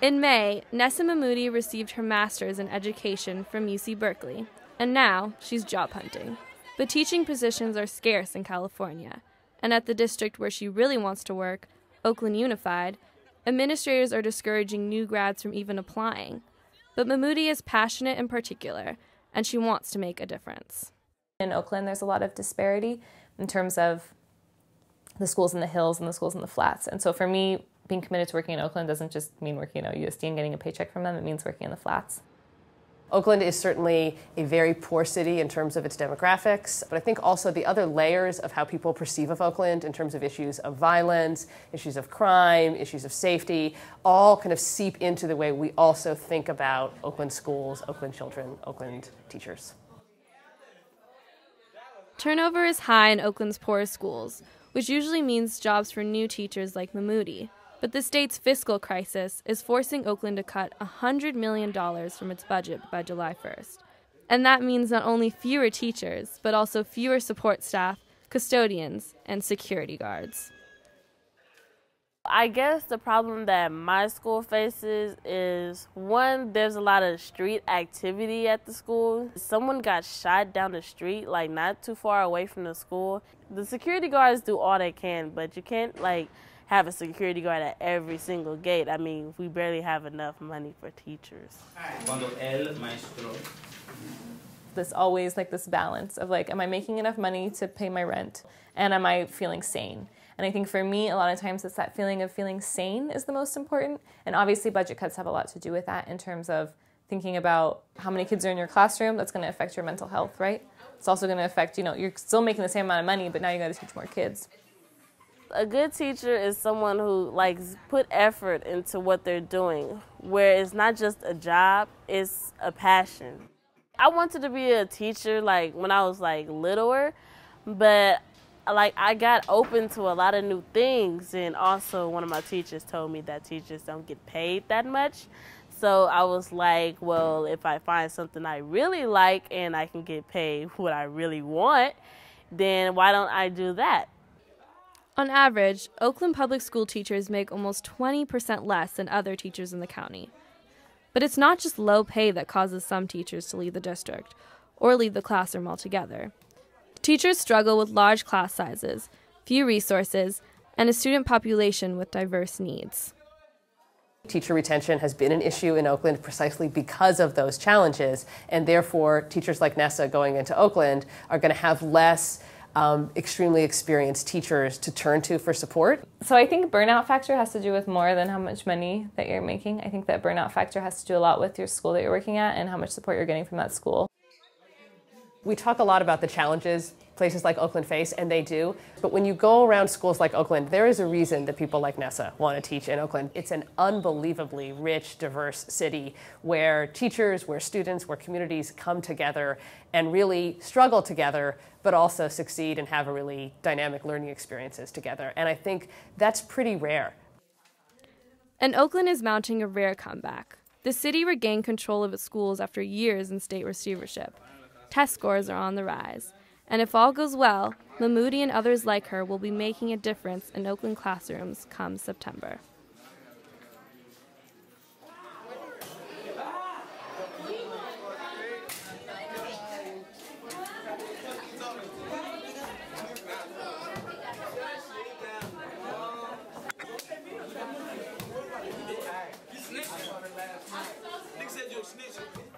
In May, Nessa Mahmoudi received her master's in education from UC Berkeley, and now she's job hunting. But teaching positions are scarce in California, and at the district where she really wants to work, Oakland Unified, administrators are discouraging new grads from even applying. But Mahmoudi is passionate in particular, and she wants to make a difference. In Oakland, there's a lot of disparity in terms of the schools in the hills and the schools in the flats. And so for me, being committed to working in Oakland doesn't just mean working at USD and getting a paycheck from them, it means working in the flats. Oakland is certainly a very poor city in terms of its demographics, but I think also the other layers of how people perceive of Oakland in terms of issues of violence, issues of crime, issues of safety, all kind of seep into the way we also think about Oakland schools, Oakland children, Oakland teachers. Turnover is high in Oakland's poorest schools, which usually means jobs for new teachers like Mahmoudi. But the state's fiscal crisis is forcing Oakland to cut $100 million from its budget by July 1st. And that means not only fewer teachers, but also fewer support staff, custodians, and security guards. I guess the problem that my school faces is, one, there's a lot of street activity at the school. Someone got shot down the street, like not too far away from the school. The security guards do all they can, but you can't have a security guard at every single gate. I mean, we barely have enough money for teachers. There's always this balance of am I making enough money to pay my rent, and am I feeling sane? And I think for me, a lot of times it's that feeling of feeling sane is the most important. And obviously budget cuts have a lot to do with that in terms of thinking about how many kids are in your classroom. That's going to affect your mental health, right? It's also going to affect, you're still making the same amount of money, but now you got to teach more kids. A good teacher is someone who put effort into what they're doing, where it's not just a job, it's a passion. I wanted to be a teacher when I was littler, but I got open to a lot of new things, and also one of my teachers told me that teachers don't get paid that much. So I was like, well, if I find something I really like and I can get paid what I really want, then why don't I do that? On average, Oakland public school teachers make almost 20% less than other teachers in the county. But it's not just low pay that causes some teachers to leave the district or leave the classroom altogether. Teachers struggle with large class sizes, few resources, and a student population with diverse needs. Teacher retention has been an issue in Oakland precisely because of those challenges, and therefore teachers like Nessa going into Oakland are going to have less extremely experienced teachers to turn to for support. So I think burnout factor has to do with more than how much money that you're making. I think that burnout factor has to do a lot with your school that you're working at and how much support you're getting from that school. We talk a lot about the challenges places like Oakland face, and they do. But when you go around schools like Oakland, there is a reason that people like Nessa want to teach in Oakland. It's an unbelievably rich, diverse city where teachers, where students, where communities come together and really struggle together, but also succeed and have a really dynamic learning experiences together. And I think that's pretty rare. And Oakland is mounting a rare comeback. The city regained control of its schools after years in state receivership. Test scores are on the rise. And if all goes well, Mahmoudi and others like her will be making a difference in Oakland classrooms come September. Nigga said you a snitch.